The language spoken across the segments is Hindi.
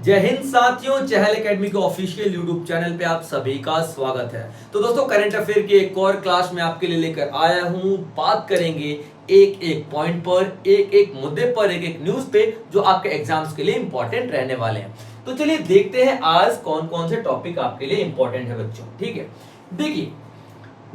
जय हिंद साथियों, चहल एकेडमी के ऑफिशियल यूट्यूब चैनल पे आप सभी का स्वागत है। तो दोस्तों, करंट अफेयर की एक और क्लास में आपके लिए लेकर आया हूं। बात करेंगे एक एक पॉइंट पर, एक एक मुद्दे पर, एक एक न्यूज पे जो आपके एग्जाम्स के लिए इंपॉर्टेंट रहने वाले हैं। तो चलिए देखते हैं आज कौन कौन से टॉपिक आपके लिए इंपॉर्टेंट है बच्चों। ठीक है, देखिए,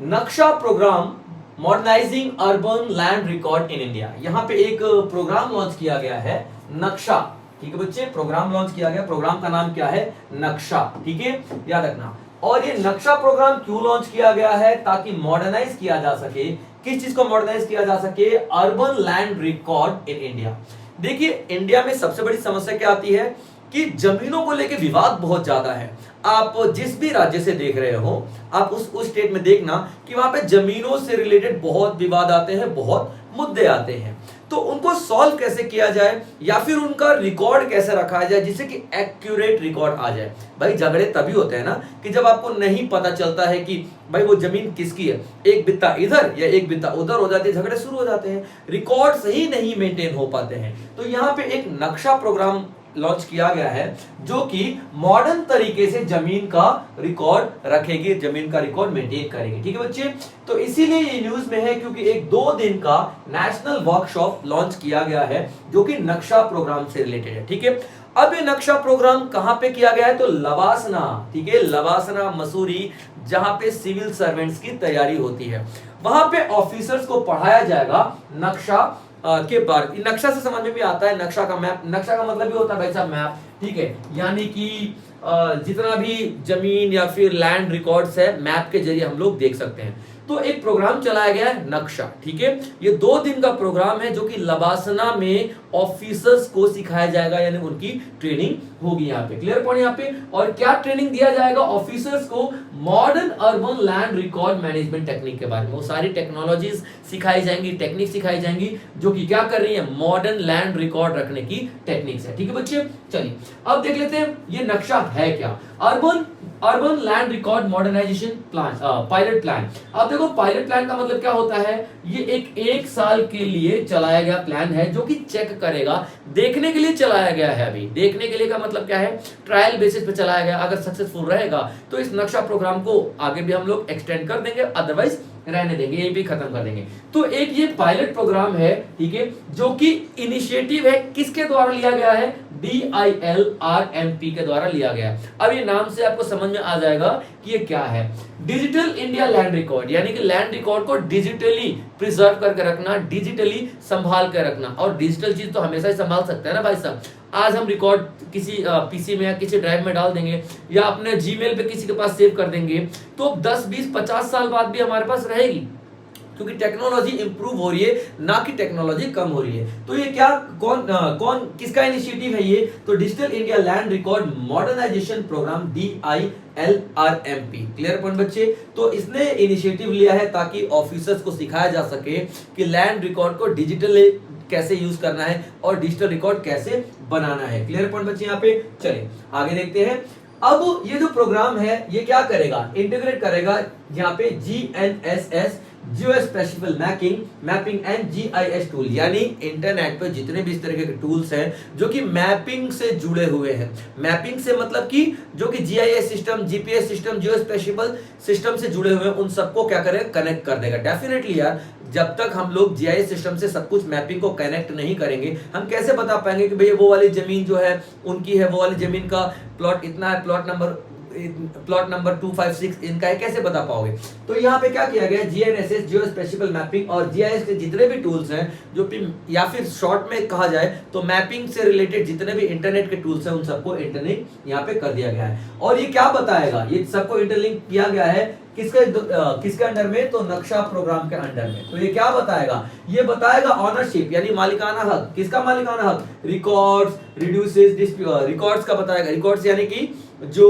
नक्शा programme modernising urban land record in India, यहां पे एक प्रोग्राम लॉन्च किया गया है, नक्शा। ठीक है बच्चे, प्रोग्राम लॉन्च किया गया, प्रोग्राम का नाम क्या है? नक्शा। ठीक है, याद रखना। और ये नक्शा प्रोग्राम क्यों लॉन्च किया गया है? ताकि मॉडर्नाइज किया जा सके। किस चीज को मॉडर्नाइज किया जा सके? Urban land record in India. देखिए, इंडिया में सबसे बड़ी समस्या क्या आती है कि जमीनों को लेकर विवाद बहुत ज्यादा है। आप जिस भी राज्य से देख रहे हो, आप उस स्टेट में देखना कि वहां पे जमीनों से रिलेटेड बहुत विवाद आते हैं, बहुत मुद्दे आते हैं। तो उनको सॉल्व कैसे किया जाए या फिर उनका रिकॉर्ड कैसे रखा जाए जिससे कि एक्यूरेट रिकॉर्ड आ जाए। भाई, झगड़े तभी होते हैं ना कि जब आपको नहीं पता चलता है कि भाई वो जमीन किसकी है, एक बित्ता इधर या एक बित्ता उधर हो जाती है, झगड़े शुरू हो जाते हैं, रिकॉर्ड सही नहीं मेंटेन हो पाते हैं। तो यहाँ पे एक नक्शा प्रोग्राम लॉन्च किया गया है जो कि मॉडर्न तरीके से जमीन का रिकॉर्ड रखेगी, जमीन का रिकॉर्ड मेंटेन करेगी। ठीक है बच्चे, तो इसीलिए ये न्यूज में है क्योंकि एक 2 दिन का नेशनल वर्कशॉप लॉन्च किया गया है जो कि नक्शा प्रोग्राम से रिलेटेड है। ठीक है, अब ये नक्शा प्रोग्राम कहां पे किया गया है? तो लवासना। ठीक है, लवासना मसूरी, जहां पे सिविल सर्वेंट्स की तैयारी होती है, वहां पे ऑफिसर्स को पढ़ाया जाएगा नक्शा के बारे। नक्शा से समझ में भी आता है, नक्शा का मैप, नक्शा का मतलब भी होता है भाई साहब मैप। ठीक है, यानी कि जितना भी जमीन या फिर लैंड रिकॉर्ड्स है, मैप के जरिए हम लोग देख सकते हैं। तो एक प्रोग्राम चलाया गया है नक्शा। ठीक है, ये 2 दिन का प्रोग्राम है जो कि लवासना में ऑफिसर्स को सिखाया जाएगा, यानी उनकी ट्रेनिंग होगी यहाँ पे। क्लियर पॉइंट यहाँ पे। और क्या ट्रेनिंग दिया जाएगा ऑफिसर्स को? Modern urban land record management technique के बारे में। वो सारी टेक्नोलॉजीज सिखाई जाएंगी, टेक्निक सिखाई जाएंगी जो कि क्या कर रही है? मॉडर्न लैंड रिकॉर्ड रखने की टेक्निक्स है। ठीक है बच्चे, चलिए अब देख लेते हैं ये नक्शा है क्या। Urban land record modernisation plan, pilot plan. अब देखो, पायलट प्लान का मतलब क्या होता है? ये एक साल के लिए चलाया गया प्लान है जो कि चेक करेगा, देखने के लिए चलाया गया है। अभी देखने के लिए का मतलब क्या है? ट्रायल बेसिस पे चलाया गया। अगर सक्सेसफुल रहेगा तो इस नक्शा प्रोग्राम को आगे भी हम लोग एक्सटेंड कर देंगे, अदरवाइज रहने देंगे, ये भी खत्म कर देंगे। तो एक ये पायलट प्रोग्राम है, ठीक है, जो कि इनिशिएटिव है, किसके द्वारा लिया गया है? DILRMP के द्वारा लिया गया है। अब ये नाम से आपको समझ में आ जाएगा कि ये क्या है। डिजिटल इंडिया लैंड रिकॉर्ड, यानी कि लैंड रिकॉर्ड को डिजिटली प्रिजर्व करके रखना, डिजिटली संभाल कर रखना। और डिजिटल चीज तो हमेशा ही संभाल सकते हैं ना भाई साहब। आज हम रिकॉर्ड किसी पीसी में या किसी ड्राइव में डाल देंगे या अपने जीमेल पे किसी के पास सेव कर देंगे, तो 10, 20, 50 साल बाद भी हमारे पास रहेगी, क्योंकि टेक्नोलॉजी इंप्रूव हो रही है, ना कि टेक्नोलॉजी कम हो रही है। तो ये क्या, कौन किसका इनिशिएटिव है ये? तो digital India land record modernisation programme, DILRMP। Clear point बच्चे। तो इसने इनिशिएटिव लिया है ताकि ऑफिसर्स को सिखाया जा सके कि लैंड रिकॉर्ड को डिजिटली कैसे यूज करना है और डिजिटल रिकॉर्ड कैसे बनाना है। क्लियर पॉइंट बच्चे यहाँ पे। चलिए आगे देखते हैं। अब ये जो प्रोग्राम है ये क्या करेगा? इंटीग्रेट करेगा यहाँ पे GNSS, geospatial mapping and GIS tool, यानी इंटरनेट पे जितने भी इस तरह के टूल्स हैं जो कि मैपिंग से जुड़े हुए हैं। मैपिंग से मतलब कि जो कि GIS system, GPS system, geospatial system से जुड़े हुए हैं, उन सबको क्या करेगा? कनेक्ट कर देगा। डेफिनेटली यार, जब तक हम लोग GIS सिस्टम से सब कुछ मैपिंग को कनेक्ट नहीं करेंगे, हम कैसे बता पाएंगे कि भैया वो वाली जमीन जो है उनकी है, वो वाली जमीन का प्लॉट इतना है, प्लॉट नंबर 256 इनका है, कैसे बता पाओगे? तो यहाँ पे क्या किया गया? GNSS, जियोस्पेशियल मैपिंग और GIS के जितने भी टूल्स हैं जो भी, या फिर शॉर्ट में कहा जाए तो मैपिंग से रिलेटेड जितने भी इंटरनेट के टूल्स हैं, उन सबको इंटरलिंक यहाँ पे कर दिया गया है। और ये क्या बताएगा? ये सबको इंटरलिंक किया गया है किसके अंडर में? तो नक्शा प्रोग्राम के अंडर में। तो ये क्या बताएगा? ये बताएगा ऑनरशिप, यानी मालिकाना हक। किसका मालिकाना हक? रिकॉर्ड्स, रिड्यूसेस रिकॉर्ड्स का बताएगा। रिकॉर्ड्स यानी कि जो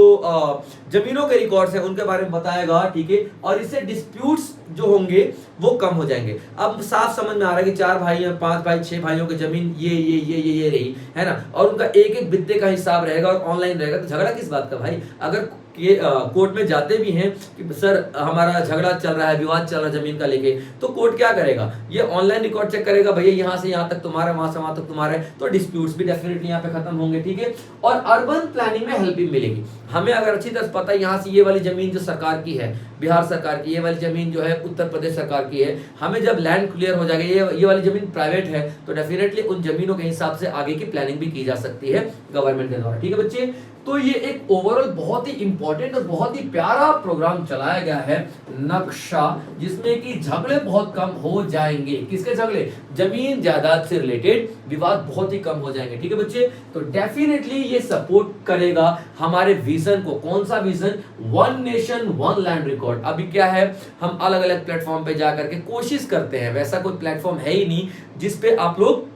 जमीनों के रिकॉर्ड्स हैं उनके बारे में बताएगा। ठीक है, और इससे डिस्प्यूट्स जो होंगे वो कम हो जाएंगे। अब साफ समझ में आ रहा है कि 4 भाई या 5 भाई 6 भाइयों की जमीन ये रही है ना, और उनका एक एक बित्ते का हिसाब रहेगा और ऑनलाइन रहेगा, तो झगड़ा किस बात का भाई। अगर ये कोर्ट में जाते भी हैं कि सर हमारा झगड़ा चल रहा है, विवाद चल रहा है जमीन का लेके, तो कोर्ट क्या करेगा, ये ऑनलाइन रिकॉर्ड चेक करेगा, भैया यहाँ से यहाँ तक तुम्हारा, वहां से वहां तक तुम्हारा है, तो डिस्प्यूट्स भी डेफिनेटली यहाँ पे खत्म होंगे। ठीक है, और अर्बन प्लानिंग में हेल्प भी मिलेगी हमें। अगर अच्छी तरह पता है यहाँ से ये वाली जमीन जो सरकार की है, बिहार सरकार की, ये वाली जमीन जो है उत्तर प्रदेश सरकार की है, हमें जब लैंड क्लियर हो जाएगा, ये वाली जमीन प्राइवेट है, तो डेफिनेटली उन जमीनों के हिसाब से आगे की प्लानिंग भी की जा सकती है गवर्नमेंट के द्वारा। ठीक है बच्चे, तो ये एक ओवरऑल बहुत ही इंपॉर्टेंट और बहुत ही प्यारा प्रोग्राम चलाया गया है नक्शा, जिसमें कि झगड़े बहुत कम हो जाएंगे। किसके झगड़े, जमीन जायदाद से रिलेटेड विवाद बहुत ही कम हो जाएंगे। ठीक है बच्चे, तो डेफिनेटली ये सपोर्ट करेगा हमारे विजन को। कौन सा vision, one nation one land record. अभी क्या है, हम अलग अलग प्लेटफॉर्म पे जाकर के कोशिश करते हैं, वैसा कोई प्लेटफॉर्म है ही नहीं जिसपे आप लोग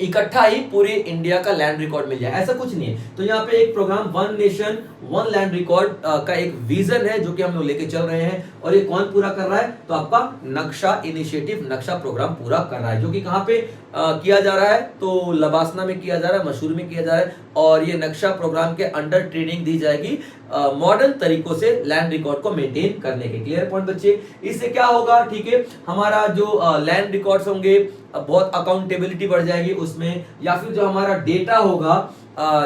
इकट्ठा ही पूरे इंडिया का लैंड रिकॉर्ड मिल जाए, ऐसा कुछ नहीं है। तो यहाँ पे एक programme one nation one land record का एक विजन है जो कि हम लोग लेके चल रहे हैं, और ये कौन पूरा कर रहा है, तो आपका नक्शा इनिशिएटिव, नक्शा प्रोग्राम पूरा कर रहा है, जो कि कहाँ पे किया जा रहा है, तो लबासना में किया जा रहा है, मशहूर में किया जा रहा है। और ये नक्शा प्रोग्राम के अंडर ट्रेनिंग दी जाएगी मॉडर्न तरीकों से लैंड रिकॉर्ड को मेंटेन करने के। क्लियर पॉइंट बच्चे, इससे क्या होगा, ठीक है, हमारा जो लैंड रिकॉर्ड्स होंगे बहुत अकाउंटेबिलिटी बढ़ जाएगी उसमें, या फिर जो हमारा डेटा होगा,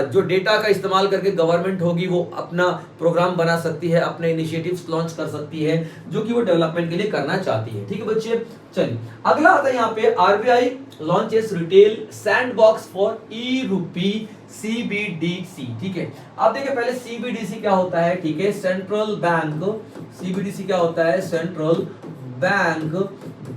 जो डेटा का इस्तेमाल करके गवर्नमेंट होगी वो अपना प्रोग्राम बना सकती है, अपने इनिशिएटिव्स लॉन्च कर सकती है, जो कि वो डेवलपमेंट के लिए करना चाहती है। ठीक है बच्चे, चलिए अगला आता है यहाँ पे, RBI launches retail sandbox for e rupee CBDC. ठीक है, आप देखिए पहले सीबीडीसी क्या होता है, ठीक है, सेंट्रल बैंक, सीबीडीसी क्या होता है, सेंट्रल बैंक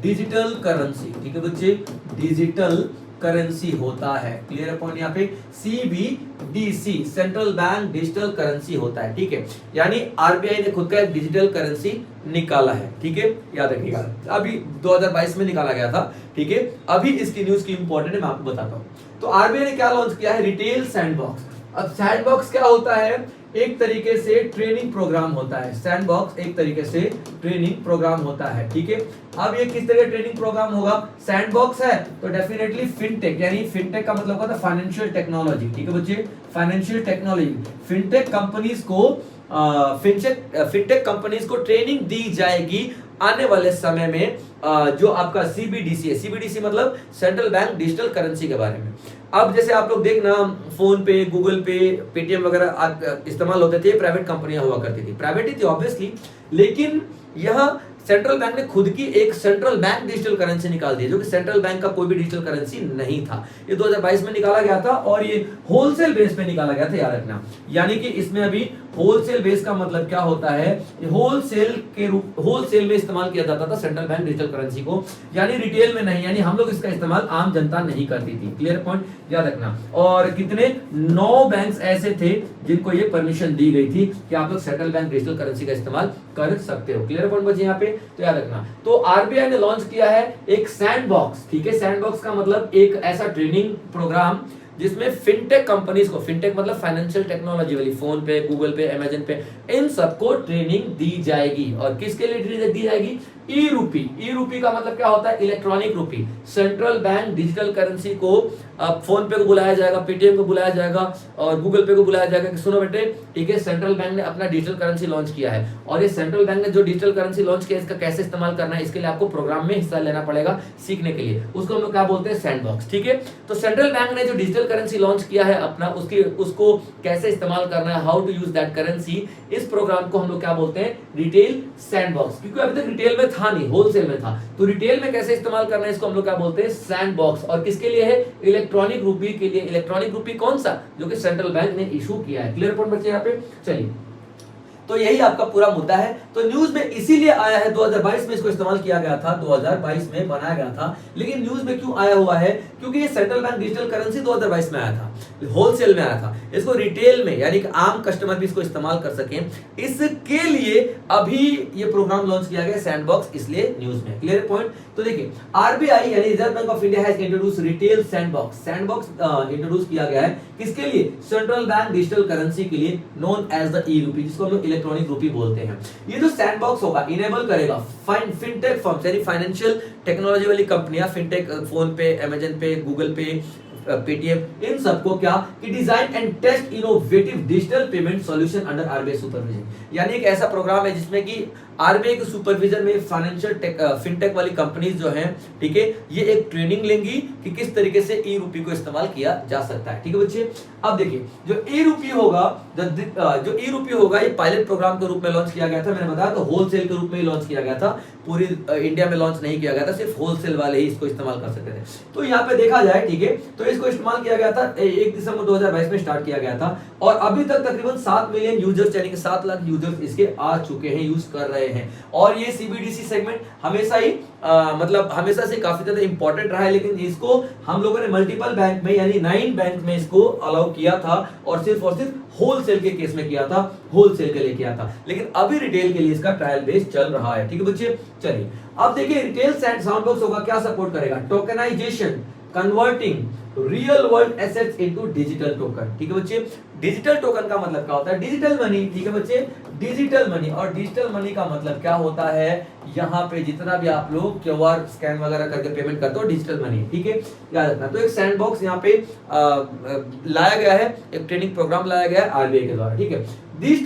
डिजिटल करेंसी। ठीक है बच्चे, डिजिटल करेंसी होता है। क्लियर है पॉइंट यहाँ पे, CBDC central bank digital currency होता है। ठीक है, यानी आरबीआई ने खुद का एक डिजिटल करेंसी निकाला है। ठीक है, याद रखिएगा, अभी 2022 में निकाला गया था। ठीक है, अभी इसकी न्यूज की इंपॉर्टेंट है, मैं आपको बताता हूँ। तो आरबीआई ने क्या लॉन्च किया है, रिटेल सैंडबॉक्स। अब सैंडबॉक्स क्या होता है, एक तरीके से ट्रेनिंग प्रोग्राम होता है। सैंडबॉक्स एक तरीके से ट्रेनिंग प्रोग्राम होता है। ठीक है, अब ये किस तरह का ट्रेनिंग प्रोग्राम होगा, सैंडबॉक्स है तो डेफिनेटली फिनटेक, यानी फिनटेक का मतलब होता है फाइनेंशियल टेक्नोलॉजी। ठीक है बच्चे, फाइनेंशियल टेक्नोलॉजी, फिनटेक कंपनीज को फिनटेक कंपनीज को ट्रेनिंग दी जाएगी आने वाले समय में, जो आपका सीबीडीसी है, सीबीडीसी मतलब सेंट्रल बैंक डिजिटल करेंसी के बारे में। अब जैसे आप लोग देखना, फोन पे, गूगल पे, पेटीएम वगैरह इस्तेमाल होते थे, प्राइवेट कंपनियां हुआ करती थी, प्राइवेट ही थी ऑब्वियसली, लेकिन यह सेंट्रल बैंक ने खुद की एक सेंट्रल बैंक डिजिटल करेंसी निकाल दी, जो कि सेंट्रल बैंक का कोई भी डिजिटल करेंसी नहीं था। ये 2022 में निकाला गया था और ये होलसेल बेस पे निकाला गया था, याद रखना। यानी कि इसमें अभी होलसेल बेस का मतलब क्या होता है, होलसेल में इस्तेमाल किया जाता था सेंट्रल बैंक डिजिटल करेंसी को, यानी रिटेल में नहीं, यानी हम लोग इसका इस्तेमाल आम जनता नहीं करती थी। क्लियर पॉइंट, याद रखना। और कितने 9 बैंक ऐसे थे जिनको ये परमिशन दी गई थी कि आप लोग सेंट्रल बैंक डिजिटल करेंसी का इस्तेमाल कर सकते हो। क्लियर पॉइंट बचे यहाँ पे, तो याद रखना। तो आरबीआई ने लॉन्च किया है एक सैंडबॉक्स। ठीक है, सैंडबॉक्स का मतलब एक ऐसा ट्रेनिंग प्रोग्राम जिसमें फिनटेक कंपनीज को, फिनटेक मतलब फाइनेंशियल टेक्नोलॉजी वाली, फोन पे, गूगल पे, अमेजन पे, इन सबको ट्रेनिंग दी जाएगी। और किसके लिए ट्रेनिंग दी जाएगी, ई रूपी। ई रूपी का मतलब क्या होता है, इलेक्ट्रॉनिक रूपी। सेंट्रल बैंक डिजिटल करेंसी को फोन पे को बुलाया जाएगा, पेटीएम को बुलाया जाएगा और गूगल पे को बुलाया जाएगा कि सुनो बेटे, ठीक है, सेंट्रल बैंक ने अपना डिजिटल करेंसी लॉन्च किया है, और ये सेंट्रल बैंक ने जो डिजिटल करेंसी लॉन्च किया है इसका कैसे इस्तेमाल करना है, इसके लिए आपको प्रोग्राम में हिस्सा लेना पड़ेगा सीखने के लिए। उसको हम लोग क्या बोलते हैं, सैंडबॉक्स। ठीक है, तो सेंट्रल बैंक ने जो डिजिटल करेंसी लॉन्च किया है अपना, उसको कैसे इस्तेमाल करना है, how to use that currency, इस प्रोग्राम को हम लोग क्या बोलते हैं, रिटेल सैंडबॉक्स। क्योंकि अभी तक रिटेल में था नहीं, होलसेल में था, तो रिटेल में कैसे इस्तेमाल करना है इसको हम लोग क्या बोलते हैं, सैंडबॉक्स। और किसके लिए है, इलेक्ट्रॉनिक रूपी के लिए। इलेक्ट्रॉनिक रूपी कौन सा, जो कि सेंट्रल बैंक ने इशू किया है। क्लियर पॉइंट बच्चे यहाँ पे, चलिए। तो यही आपका पूरा मुद्दा है। तो न्यूज में इसीलिए आया है, 2022 में इसको इस्तेमाल किया गया था, 2022 में बनाया गया था, लेकिन न्यूज में क्यों आया हुआ है, क्योंकि ये सेंट्रल बैंक डिजिटल करेंसी 2022 में आया था, होलसेल में आया था। इसको रिटेल में यानी कि आम कस्टमर भी इसको इस्तेमाल कर सकें, इसके लिए अभी ये प्रोग्राम लॉन्च किया गया सैंडबॉक्स, इसलिए न्यूज में। Clear point. तो देखिए, आरबीआई यानी reserve bank of India has introduce retail sandbox. Sandbox introduce किया गया है किसके लिए, सेंट्रल बैंक डिजिटल करेंसी के लिए, नोन एज द ई रूपी, जिसको हम लोग इलेक्ट्रॉनिक रूपी बोलते हैं। ये जो सैंडबॉक्स होगा इनेबल करेगा फिनटेक फर्म्स यानी फाइनेंशियल टेक्नोलॉजी वाली कंपनियां, fintech, PhonePe, Amazon pay, Google pay, Paytm, इन सबको क्या कि design and test innovative digital payment solution under RBI supervision. यानी एक ऐसा प्रोग्राम है जिसमें कि आरबीआई के सुपरविजन में फाइनेंशियल फिनटेक वाली कंपनीज जो हैं, ठीक है, ये एक ट्रेनिंग लेंगी कि किस तरीके से ई रूपी को इस्तेमाल किया जा सकता है। ठीक है बच्चे, अब देखिए जो ई रूपी होगा ये पायलट प्रोग्राम के रूप में लॉन्च किया गया था। मैंने बताया तो होलसेल के रूप में ही लॉन्च किया गया था, पूरी इंडिया में लॉन्च नहीं किया गया था, सिर्फ होलसेल वाले ही इसको इस्तेमाल कर सकते थे। तो यहाँ पे देखा जाए, ठीक है, तो इसको इस्तेमाल किया गया था 1 दिसंबर 2022 में स्टार्ट किया गया था और अभी तक तकरीबन 7 मिलियन यूजर्स यानी कि 7 लाख यूजर्स इसके आ चुके हैं, यूज कर रहे हैं। और ये सीबीडीसी सेगमेंट हमेशा ही मतलब हमेशा से काफी ज्यादा इंपॉर्टेंट रहा है, लेकिन इसको हम लोगों ने मल्टीपल बैंक में यानी 9 बैंक में इसको अलाउ किया था और सिर्फ होलसेल के केस में किया था, होलसेल के लिए किया था, लेकिन अभी रिटेल के लिए इसका ट्रायल बेस चल रहा है। ठीक है बच्चे, चलिए अब देखिए रिटेल साउंडबॉक्स होगा क्या सपोर्ट करेगा, tokenisation, converting real world assets into digital token. ठीक है बच्चे, डिजिटल टोकन का मतलब क्या होता है, डिजिटल मनी। ठीक है बच्चे, डिजिटल मनी, और डिजिटल मनी का मतलब क्या होता है, यहाँ पे जितना भी आप लोग क्यूआर स्कैन वगैरह करके पेमेंट करते हो, डिजिटल मनी। ठीक है, याद रखना। तो एक सैंडबॉक्स यहाँ पे लाया गया है, एक ट्रेनिंग प्रोग्राम लाया गया है आरबीआई के द्वारा। ठीक है, these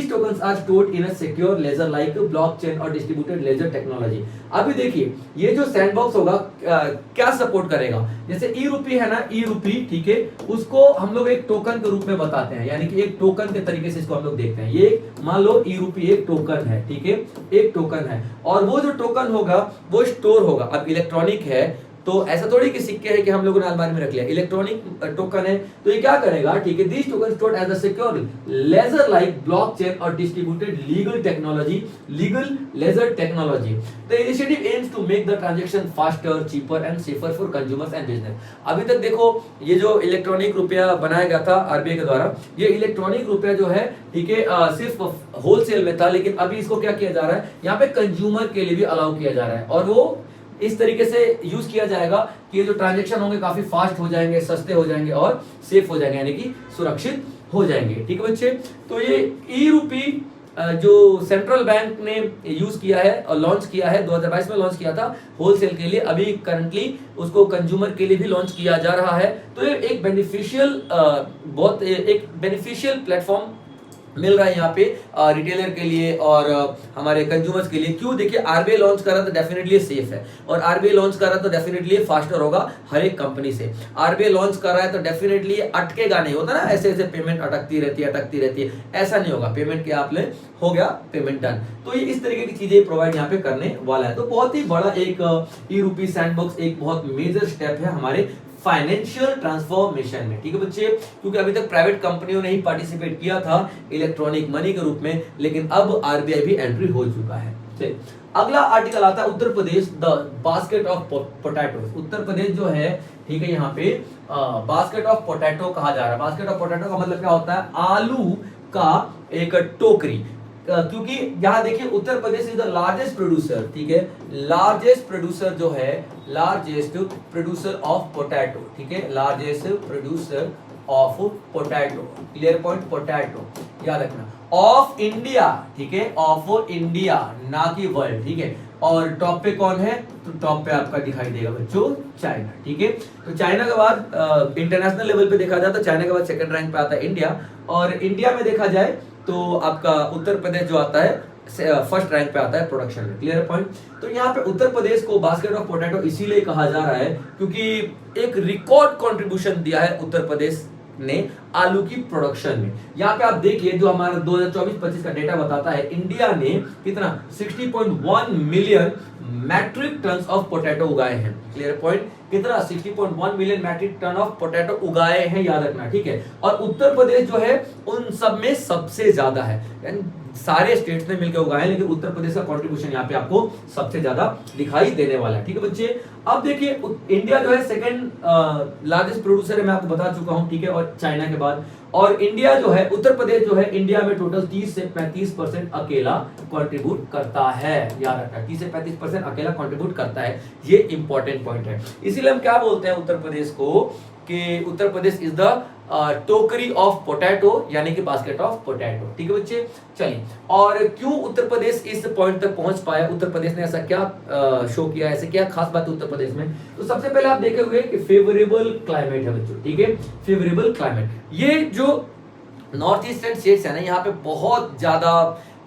tokens are stored in a secure ledger like blockchain और distributed ledger technology। अभी देखिए ये जो सैंडबॉक्स होगा क्या सपोर्ट करेगा, जैसे ई रूपी है ना, ई रूपी, ठीक है, उसको हम लोग एक टोकन के रूप में बताते हैं, यानी कि एक टोकन के तरीके से इसको हम लोग देखते हैं। ये मान लो ई रूपी एक टोकन है, ठीक है, एक टोकन है, और वो जो टोकन होगा वो स्टोर होगा। अब इलेक्ट्रॉनिक है तो ऐसा थोड़ी कि सिक्के है कि हम लोगों ने अलमारी में रख लिया, इलेक्ट्रॉनिक टोकन है तो ये क्या करेगा, ठीक है, this token stored as a secure ledger like blockchain और distributed legal ledger technology. The initiative aims to make the transaction faster, cheaper and safer for consumers and business. अभी तक देखो ये जो इलेक्ट्रॉनिक रुपया बनाया गया था आरबीआई के द्वारा, ये इलेक्ट्रॉनिक रुपया जो है, ठीक है, सिर्फ होलसेल में था, लेकिन अभी इसको क्या किया जा रहा है, यहाँ पे कंज्यूमर के लिए भी अलाउ किया जा रहा है, और वो इस तरीके से यूज किया जाएगा कि ये जो ट्रांजैक्शन होंगे काफी फास्ट हो जाएंगे, सस्ते हो जाएंगे और सेफ हो जाएंगे, यानी कि सुरक्षित हो जाएंगे। ठीक है बच्चे, तो ये ई रूपी जो सेंट्रल बैंक ने यूज किया है और लॉन्च किया है, 2022 में लॉन्च किया था होलसेल के लिए, अभी करंटली उसको कंज्यूमर के लिए भी लॉन्च किया जा रहा है। तो ये एक बेनिफिशियल प्लेटफॉर्म मिल रहा है यहाँ पे रिटेलर के लिए और हमारे कंज्यूमर्स के लिए। क्यों, देखिए आरबीआई लॉन्च कर रहा तो डेफिनेटली सेफ है, और आरबीआई लॉन्च कर रहा तो डेफिनेटली फास्टर होगा हर एक कंपनी से। आरबीआई लॉन्च कर रहा है तो डेफिनेटली अटकेगा नहीं, होता ना ऐसे ऐसे पेमेंट अटकती रहती है, ऐसा नहीं होगा, पेमेंट के आपने हो गया, पेमेंट डन। तो ये इस तरीके की चीजें प्रोवाइड यहाँ पे करने वाला है। तो बहुत ही बड़ा एक ई रूपी सैंडबॉक्स एक बहुत मेजर स्टेप है हमारे फाइनेंशियल ट्रांसफॉर्मेशन में। ठीक है बच्चे, क्योंकि अभी तक प्राइवेट कंपनियों ने ही पार्टिसिपेट किया था इलेक्ट्रॉनिक मनी के रूप में, लेकिन अब आरबीआई भी एंट्री हो चुका है। चलिए अगला आर्टिकल आता है Uttar Pradesh, the basket of potato. Uttar Pradesh जो है, ठीक है, यहाँ पे बास्केट ऑफ पोटैटो कहा जा रहा है। बास्केट ऑफ पोटैटो का मतलब क्या होता है, आलू का एक टोकरी, क्योंकि यहाँ देखिए Uttar Pradesh is the largest producer, ठीक है, लार्जेस्ट प्रोड्यूसर जो है, लार्जेस्ट प्रोड्यूसर ऑफ पोटैटो, ठीक है, largest producer of potato, clear point, potato याद रखना, ऑफ इंडिया, ठीक है, ऑफ इंडिया ना कि वर्ल्ड, ठीक है। और टॉप पे कौन है, तो टॉप पे आपका दिखाई देगा बच्चों चाइना, ठीक है। तो चाइना के बाद इंटरनेशनल लेवल पे देखा जाए तो चाइना के बाद सेकंड रैंक पे आता है इंडिया, और इंडिया में देखा जाए तो आपका उत्तर प्रदेश जो आता है फर्स्ट रैंक पे आता है प्रोडक्शन में, क्लियर पॉइंट। तो यहाँ पे उत्तर प्रदेश को बास्केट ऑफ पोटैटो इसीलिए कहा जा रहा है क्योंकि एक रिकॉर्ड कंट्रीब्यूशन दिया है उत्तर प्रदेश ने आलू की प्रोडक्शन में। यहाँ पे आप देखिए जो हमारा 2024-25 का डेटा बताता है, इंडिया ने कितना 60.1 million metric tonne of potato उगाए हैं, क्लियर पॉइंट, कितना 60.1 million metric tonne of potato उगाए हैं, याद रखना, ठीक है। और उत्तर प्रदेश जो है उन सब में सबसे ज्यादा है, यानी सारे स्टेट्स ने मिलकर उगाए, लेकिन उत्तर प्रदेश का कंट्रीब्यूशन यहाँ पे आपको सबसे ज्यादा दिखाई देने वाला है, ठीक है बच्चे। अब देखिए इंडिया जो है सेकंड लार्जेस्ट प्रोड्यूसर है, मैं आपको बता चुका हूँ, ठीक है, और चाइना के बाद। और इंडिया जो है, उत्तर प्रदेश जो है इंडिया में टोटल 30 से 35% अकेला कंट्रीब्यूट करता है, याद रखना, 30 से 35% अकेला कंट्रीब्यूट करता है, ये इंपॉर्टेंट पॉइंट है। इसीलिए हम क्या बोलते हैं उत्तर प्रदेश को कि उत्तर प्रदेश इज द टोकरी ऑफ पोटैटो यानी कि बास्केट ऑफ पोटैटो। ठीक है बच्चे, चलिए। और क्यों उत्तर प्रदेश इस पॉइंट तक पहुंच पाया, उत्तर प्रदेश ने ऐसा क्या शो किया, ऐसे क्या खास बात है उत्तर प्रदेश में? तो सबसे पहले आप देखे हुए कि फेवरेबल क्लाइमेट है बच्चों। ठीक है, फेवरेबल क्लाइमेट, ये जो नॉर्थ ईस्टर्न स्टेट्स है ना, यहाँ पे बहुत ज्यादा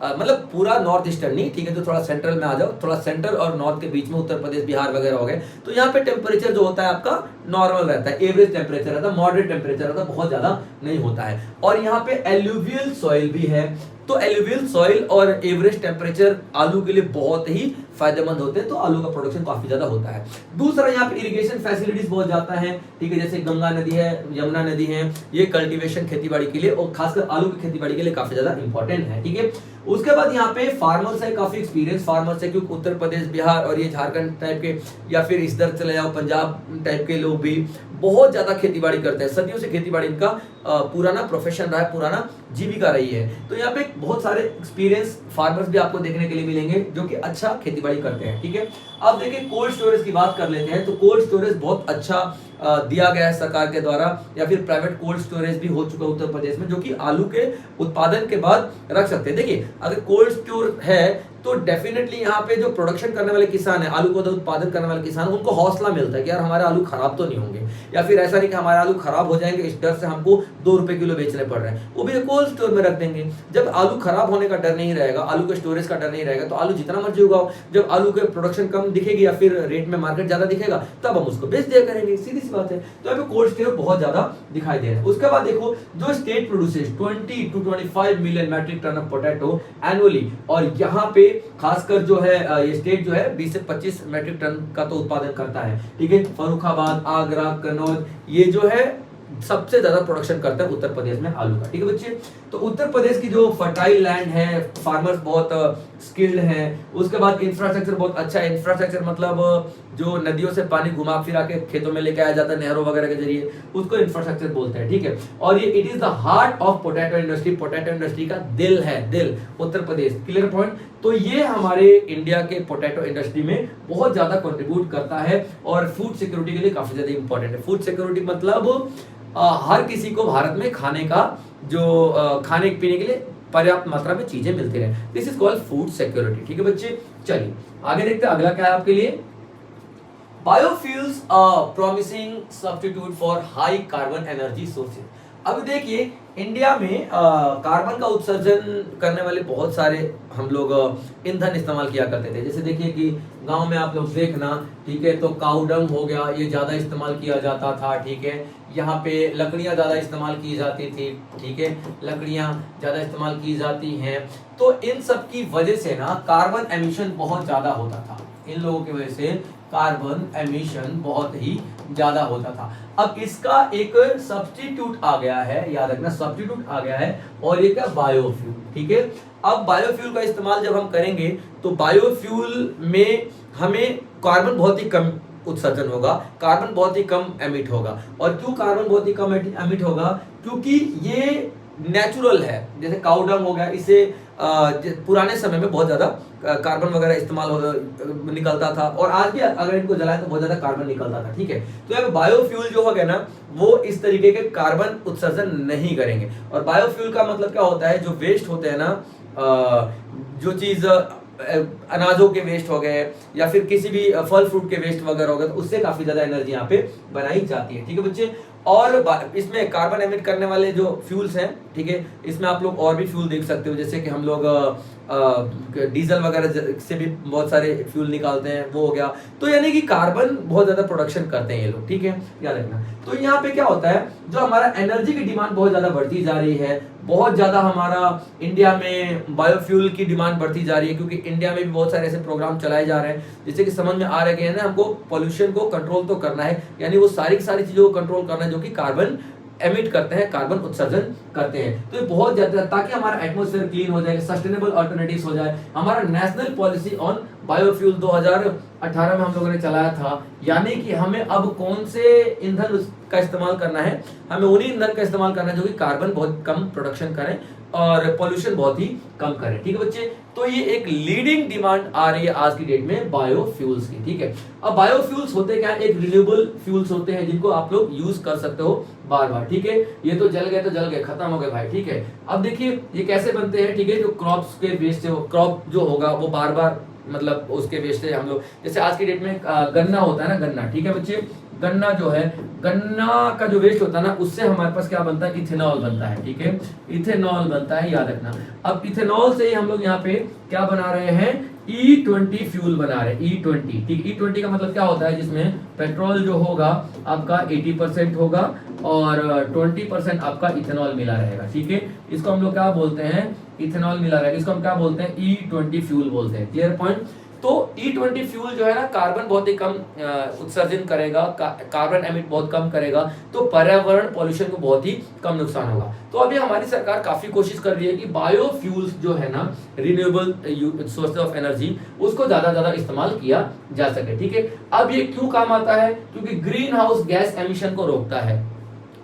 मतलब पूरा नॉर्थ ईस्टर्न नहीं, ठीक है, तो थोड़ा सेंट्रल में आ जाओ, थोड़ा सेंट्रल और नॉर्थ के बीच में उत्तर प्रदेश बिहार वगैरह हो गए, तो यहाँ पे टेम्परेचर जो होता है आपका नॉर्मल रहता है, एवरेज टेम्परेचर रहता है, मॉडरेट टेम्परेचर रहता है, बहुत ज्यादा नहीं होता है। और यहाँ पे एल्यूवियल सॉइल भी है, तो एल्यूवियल सॉइल और एवरेज टेम्परेचर आलू के लिए बहुत ही फायदेमंद होते हैं, तो आलू का प्रोडक्शन काफी ज्यादा होता है। दूसरा, यहाँ पे इरिगेशन फैसिलिटीज बहुत ज्यादा है, ठीक है, जैसे गंगा नदी है, यमुना नदी है, ये कल्टीवेशन खेती के लिए और खासकर आलू की खेती के लिए काफी ज्यादा इंपॉर्टेंट है। ठीक है, उसके बाद यहाँ पे फार्मर्स है, काफी एक्सपीरियंस फार्मर्स है, क्योंकि उत्तर प्रदेश, बिहार और ये झारखंड टाइप के या फिर इस तरह चले जाओ पंजाब टाइप के लोग भी बहुत ज्यादा खेती बाड़ी करते हैं, सदियों से खेती बाड़ी इनका पुराना प्रोफेशन रहा है, पुराना जीविका रही है। तो यहाँ पे बहुत सारे एक्सपीरियंस फार्मर्स भी आपको देखने के लिए मिलेंगे जो कि अच्छा खेती बाड़ी करते हैं। ठीक है, अब देखिए कोल्ड स्टोरेज की बात कर लेते हैं, तो कोल्ड स्टोरेज बहुत अच्छा दिया गया है सरकार के द्वारा, या फिर प्राइवेट कोल्ड स्टोरेज भी हो चुका है उत्तर प्रदेश में, जो कि आलू के उत्पादन के बाद रख सकते हैं। देखिए, अगर कोल्ड स्टोर है तो डेफिनेटली यहाँ पे जो प्रोडक्शन करने वाले किसान है, आलू का उत्पादन करने वाले किसान, उनको हौसला मिलता है कि यार हमारे आलू खराब तो नहीं होंगे, या फिर ऐसा नहीं कि हमारे आलू खराब हो जाएंगे इस डर से हमको 2 रुपए किलो बेचने पड़ रहे हैं, वो भी कोल्ड स्टोर में रख देंगे। जब आलू खराब होने का डर नहीं रहेगा, आलू के स्टोरेज का डर नहीं रहेगा, तो आलू जितना मर्जी उगाओ, जब आलू के प्रोडक्शन कम दिखेगी या फिर रेट में मार्केट ज्यादा दिखेगा, तब हम उसको बेच दिया करेंगे, सीधी सी बात है। तो यहाँ पे कोल्ड स्टोर बहुत ज्यादा दिखाई दे रहा है। उसके बाद देखो, जो state produces 20 to 25 million metric tonne of potato annually, और यहाँ पे खासकर जो है ये स्टेट जो है 20 से 25 मैट्रिक टन का तो उत्पादन करता है। ठीक है, फर्रुखाबाद, आगरा, कन्नौज, ये जो है सबसे ज्यादा प्रोडक्शन करता है उत्तर प्रदेश में आलू का। ठीक है बच्चे, तो उत्तर प्रदेश की जो फर्टाइल लैंड है, फार्मर्स बहुत स्किल्ड हैं, उसके बाद इंफ्रास्ट्रक्चर बहुत अच्छा है। इंफ्रास्ट्रक्चर मतलब जो नदियों से पानी घुमा फिरा के खेतों में लेके आया जाता है नहरों वगैरह के जरिए, उसको इंफ्रास्ट्रक्चर बोलते हैं। ठीक है, और ये it is the heart of potato industry, potato industry का दिल है, दिल उत्तर प्रदेश। Clear point? तो ये हमारे इंडिया के पोटैटो इंडस्ट्री में बहुत ज्यादा कंट्रीब्यूट करता है और फूड सिक्योरिटी के लिए काफी ज्यादा इंपॉर्टेंट है। फूड सिक्योरिटी मतलब हर किसी को भारत में खाने का जो खाने पीने के लिए पर्याप्त मात्रा में चीजें मिलती रहे, this is called food security. ठीक है बच्चे, चलिए आगे देखते हैं अगला क्या है आपके लिए। Biofuels promising substitute for high carbon energy sources. अब देखिए, इंडिया में कार्बन का उत्सर्जन करने वाले बहुत सारे हम लोग ईंधन इस्तेमाल किया करते थे। जैसे देखिए कि गांव में आप लोग देखना, ठीक है, तो काउडंग हो गया, ये ज्यादा इस्तेमाल किया जाता था। ठीक है, यहाँ पे लकड़ियाँ ज्यादा इस्तेमाल की जाती थी। ठीक है, लकड़ियाँ ज्यादा इस्तेमाल की जाती हैं, तो इन सब की वजह से ना कार्बन एमिशन बहुत ज्यादा होता था। इन लोगों की वजह से कार्बन एमिशन बहुत ही ज्यादा होता था। अब इसका एक सब्स्टिट्यूट आ गया है, याद रखना सब्स्टिट्यूट आ गया है, और ये क्या, बायोफ्यूल। ठीक है, अब बायोफ्यूल का इस्तेमाल जब हम करेंगे तो बायोफ्यूल में हमें कार्बन बहुत ही कम उत्सर्जन होगा, कार्बन बहुत ही कम एमिट होगा। और क्यों कार्बन बहुत ही कम एमिट होगा? क्योंकि ये नेचुरल है। जैसे काउडंग हो गया, इसे पुराने समय में बहुत ज्यादा कार्बन वगैरह इस्तेमाल निकलता था, और आज भी अगर इनको जलाए तो बहुत ज्यादा कार्बन निकलता था। ठीक है, तो यहाँ बायोफ्यूल जो हो गया ना, वो इस तरीके के कार्बन उत्सर्जन नहीं करेंगे। और बायोफ्यूल का मतलब क्या होता है, जो वेस्ट होते हैं ना, जो चीज अनाजों के वेस्ट हो गए या फिर किसी भी फल फ्रूट के वेस्ट वगैरह हो गए, तो उससे काफी ज्यादा एनर्जी यहाँ पे बनाई जाती है। ठीक है बच्चे, और इसमें कार्बन एमिट करने वाले जो फ्यूल्स हैं, ठीक है, इसमें आप लोग और भी फ्यूल देख सकते हो, जैसे कि हम लोग डीजल वगैरह से भी बहुत सारे फ्यूल निकालते हैं, वो हो गया। तो यानी कि कार्बन बहुत ज्यादा प्रोडक्शन करते हैं ये लोग। ठीक है, याद रखना। तो यहाँ पे क्या होता है, जो हमारा एनर्जी की डिमांड बहुत ज्यादा बढ़ती जा रही है, बहुत ज्यादा हमारा इंडिया में बायोफ्यूल की डिमांड बढ़ती जा रही है, क्योंकि इंडिया में भी बहुत सारे ऐसे प्रोग्राम चलाए जा रहे हैं जिससे कि समझ में आ रहा है कि हमको पोल्यूशन को कंट्रोल तो करना है, यानी वो सारी चीजों को कंट्रोल करना है जो कि कार्बन एमिट करते हैं, कार्बन उत्सर्जन करते हैं। तो ये बहुत ज्यादा, ताकि हमारा एटमॉस्फेयर क्लीन हो जाए, सस्टेनेबल अल्टरनेटिव्स हो जाए। हमारा नेशनल पॉलिसी ऑन बायोफ्यूल 2018 में हम लोगों ने चलाया था, यानी कि हमें अब कौन से ईंधन का इस्तेमाल करना है, हमें उन्हीं ईंधन का इस्तेमाल करना है जो कि कार्बन बहुत कम प्रोडक्शन करें, और पोल्यूशन बहुत ही कम करे। ठीक है बच्चे, तो ये एक लीडिंग डिमांड आ रही है आज की डेट में बायोफ्यूल्स की। ठीक है, अब बायोफ्यूल्स होते क्या है, एक रिन्यूएबल फ्यूल्स होते हैं जिनको आप लोग यूज कर सकते हो बार बार। ठीक है, ये तो जल गए खत्म हो गए भाई। ठीक है, अब देखिए ये कैसे बनते हैं। ठीक है, जो क्रॉप्स के वेस्ट है, क्रॉप जो होगा वो बार बार मतलब उसके वेस्ट से हम लोग, जैसे आज की डेट में गन्ना होता है ना, गन्ना। ठीक है बच्चे, गन्ना जो है, गन्ना का जो वेस्ट होता है ना, उससे हमारे पास क्या बनता है, इथेनॉल बनता है। ठीक है, इथेनॉल बनता है, याद रखना। अब इथेनॉल से ही हम लोग यहाँ पे क्या बना रहे हैं, E20 फ्यूल बना रहे हैं, E20। ठीक, E20 का मतलब क्या होता है, जिसमें पेट्रोल जो होगा आपका 80% होगा और 20% आपका इथेनॉल मिला रहेगा। ठीक है, इसको हम लोग क्या बोलते हैं, इथेनॉल मिला रहेगा, इसको हम क्या बोलते हैं, E20 फ्यूल बोलते हैं। Clear point. तो E20 फ्यूल जो है ना, कार्बन बहुत ही कम उत्सर्जन करेगा, कार्बन एमिट बहुत कम करेगा, तो पर्यावरण पॉल्यूशन को बहुत ही कम नुकसान होगा। तो अभी हमारी सरकार काफी कोशिश कर रही है कि बायोफ्यूल्स जो है ना, रिन्यूएबल सोर्स ऑफ एनर्जी, उसको ज्यादा ज्यादा इस्तेमाल किया जा सके। ठीक है, अब ये क्यों काम आता है, क्योंकि ग्रीन हाउस गैस एमिशन को रोकता है।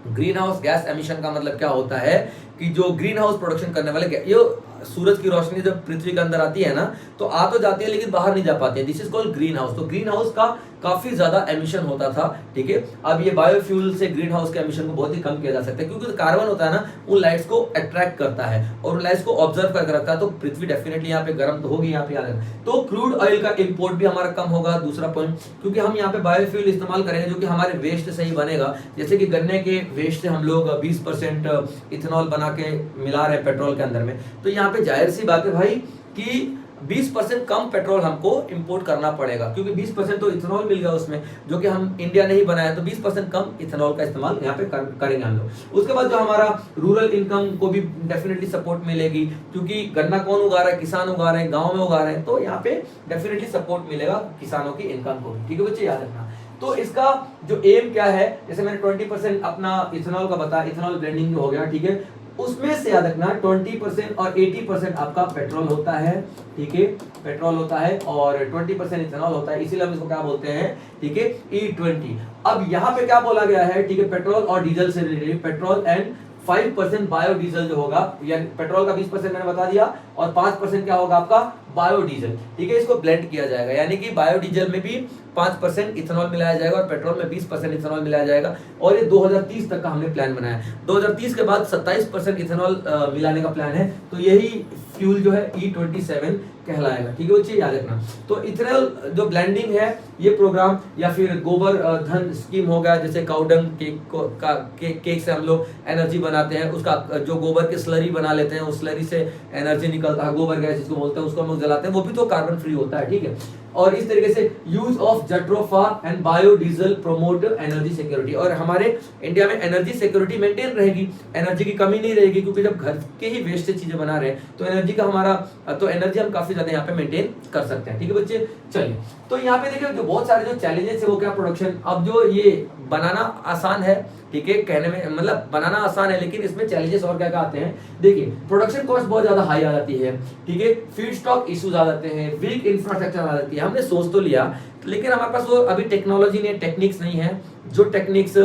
ग्रीन हाउस गैस एमिशन का मतलब क्या होता है कि जो ग्रीन हाउस प्रोडक्शन करने वाले, ये सूरज की रोशनी जब पृथ्वी के अंदर आती है ना, तो आ तो जाती है लेकिन बाहर नहीं जा पाती है। This is called green house. तो ग्रीन हाउस का काफी ज्यादा एमिशन होता था। ठीक है, अब ये बायोफ्यूल से ग्रीन हाउस के एमिशन को बहुत ही कम किया जा सकता है, क्योंकि जो कार्बन होता है ना, उन लाइट्स को अट्रैक्ट करता है और उन लाइट्स को ऑब्जर्व करके रखता है। तो पृथ्वी डेफिनेटली यहाँ पे गर्म तो होगी, यहाँ पे याद। तो क्रूड ऑयल का इंपोर्ट भी हमारा कम होगा, दूसरा पॉइंट, क्योंकि हम यहाँ पे बायोफ्यूल इस्तेमाल करेंगे जो कि हमारे वेस्ट से ही बनेगा। जैसे कि गन्ने के वेस्ट से हम लोग 20% इथेनॉल बना के मिला रहे हैं पेट्रोल के अंदर में, तो यहाँ पे जाहिर सी बात है भाई कि 20% कम पेट्रोल हमको इंपोर्ट करना पड़ेगा, क्योंकि 20% तो इथेनॉल मिल गया उसमें, जो कि हम इंडिया ने ही बनाया, तो 20% कम इथेनॉल का इस्तेमाल यहाँ पे करेंगे हम लोग। उसके बाद जो हमारा रूरल इनकम को भी डेफिनेटली सपोर्ट मिलेगी, क्योंकि गन्ना कौन उगा रहा है, किसान उगा रहे हैं, गाँव में उगा रहे हैं, तो यहाँ पे डेफिनेटली सपोर्ट मिलेगा किसानों की इनकम को। ठीक है बच्चे, याद रखना। तो इसका जो एम क्या है, जैसे मैंने 20% अपना इथेनॉल का बताया, इथेनॉल ब्लेंडिंग हो गया। ठीक है, उसमें से याद रखना 20% और 80% आपका पेट्रोल होता है। ठीक है, पेट्रोल होता है और 20% इथेनॉल होता है, इसीलिए हम इसको क्या बोलते हैं, ठीक है, E20। अब यहाँ पे क्या बोला गया है, ठीक है, पेट्रोल और डीजल से रिलेटेड, पेट्रोल एंड 5% बायोडीजल जो होगा, यानी पेट्रोल का 20% मैंने बता दिया और 5% क्या होगा आपका बायोडीजल। ठीक है, इसको ब्लेंड किया जाएगा, यानी कि बायोडीजल में भी 5% इथेनॉल मिलाया जाएगा और पेट्रोल में 20% इथेनॉल मिलाया जाएगा। और ये 2030 तक का हमने प्लान बनाया है। 2030 के बाद 27% इथेनॉल मिलाने का प्लान है, तो यही फ्यूल जो है E27 कहलाएगा। ठीक है बच्चे, याद रखना। तो इथेनॉल जो ब्लेंडिंग है, ये प्रोग्राम, या फिर गोबर धन स्कीम हो गया, जैसे काउडंग केक से हम लोग एनर्जी बनाते हैं, उसका जो गोबर की स्लरी बना लेते हैं, उस स्लरी से एनर्जी निकलता है, गोबर गैस जिसको बोलते हैं, उसको हम लोग जलाते हैं, वो भी तो कार्बन फ्री होता है। ठीक है, और इस तरीके से use of jatropha and biodiesel promote energy security, और हमारे इंडिया में एनर्जी सिक्योरिटी मेंटेन रहेगी, एनर्जी की कमी नहीं रहेगी, क्योंकि जब घर के ही वेस्ट से चीजें बना रहे हैं तो एनर्जी का हमारा, तो एनर्जी हम काफी ज्यादा यहाँ पे मेंटेन कर सकते हैं। ठीक है बच्चे, चलिए। तो यहाँ पे देखिए जो बहुत सारे जो चैलेंजेस है वो क्या, प्रोडक्शन। अब जो ये बनाना आसान है, ठीक है, कहने में मतलब बनाना आसान है, लेकिन इसमें चैलेंजेस और क्या क्या आते हैं। देखिए, प्रोडक्शन कॉस्ट बहुत ज्यादा हाई आ जाती है। ठीक है, फीड स्टॉक इश्यूज आ जाते हैं, वीक इंफ्रास्ट्रक्चर आ जाती है। हमने सोच तो लिया, लेकिन हमारे पास वो अभी टेक्नोलॉजी नहीं, टेक्निक्स नहीं है, जो टेक्निक्स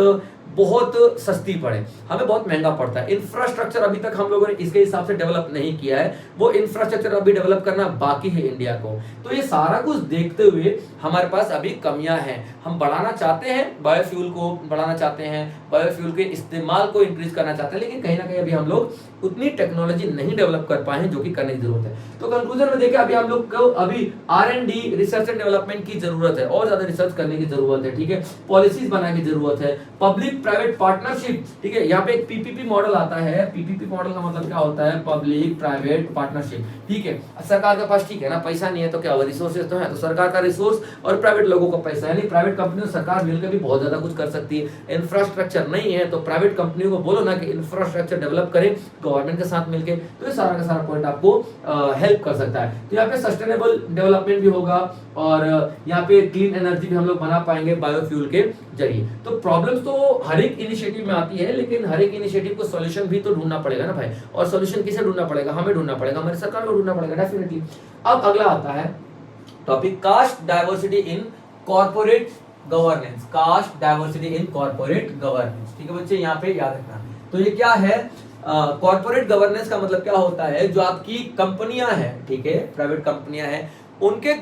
बहुत सस्ती पड़े, हमें बहुत महंगा पड़ता है। इंफ्रास्ट्रक्चर अभी तक हम लोगों ने इसके हिसाब से डेवलप नहीं किया है, वो इंफ्रास्ट्रक्चर अभी डेवलप करना बाकी है इंडिया को। तो ये सारा कुछ देखते हुए हमारे पास अभी कमियां हैं। हम बढ़ाना चाहते हैं, बायोफ्यूल को बढ़ाना चाहते हैं, बायोफ्यूल के इस्तेमाल को इंक्रीज करना चाहते हैं, लेकिन कहीं ना कहीं अभी हम लोग उतनी टेक्नोलॉजी नहीं डेवलप कर पाए हैं, जो कि करने की जरूरत है। तो कंक्लूजन में देखें, अभी हम लोग को अभी R&D, रिसर्च एंड डेवलपमेंट की जरूरत है, और ज्यादा रिसर्च करने की जरूरत है। ठीक है, पॉलिसीज बनाने की जरूरत है, पब्लिक प्राइवेट पार्टनरशिप। ठीक है, यहाँ पे एक PPP मॉडल आता है। PPP मॉडल का मतलब क्या होता है, पब्लिक प्राइवेट पार्टनरशिप। ठीक है, सरकार के पास, ठीक है ना, पैसा नहीं है तो क्या हुआ, रिसोर्सेज तो है, तो सरकार का रिसोर्स और प्राइवेट लोगों का पैसा, यानी प्राइवेट कंपनी और सरकार मिलकर भी बहुत ज्यादा कुछ कर सकती है। इंफ्रास्ट्रक्चर नहीं है तो प्राइवेट कंपनियों को बोलो ना कि इंफ्रास्ट्रक्चर डेवलप करें गवर्नमेंट के साथ मिलकर, तो ये सारा का सारा पॉइंट आपको हेल्प कर सकता है। तो यहाँ पे सस्टेनेबल डेवलपमेंट भी होगा और यहाँ पे क्लीन एनर्जी भी हम लोग बना पाएंगे बायोफ्यूल के जरिए। तो प्रॉब्लम्स तो हर एक इनिशिएटिव में आती है, लेकिन हर एक इनिशिएटिव को सॉल्यूशन भी तो ढूंढना पड़ेगा ना भाई। और सॉल्यूशन किसे ढूंढना पड़ेगा, हमें ढूंढना पड़ेगा, हमारी सरकार को ढूंढना पड़ेगा डेफिनेटली। अब अगला आता है topic, caste diversity in corporate governance. Caste diversity in corporate governance. ठीक है बच्चे, यहाँ पे याद रखना। तो ये क्या है, कॉर्पोरेट गवर्नेंस का मतलब क्या होता है, जो आपकी कंपनियां हैं, ठीक है, प्राइवेट कंपनियां हैं, उनके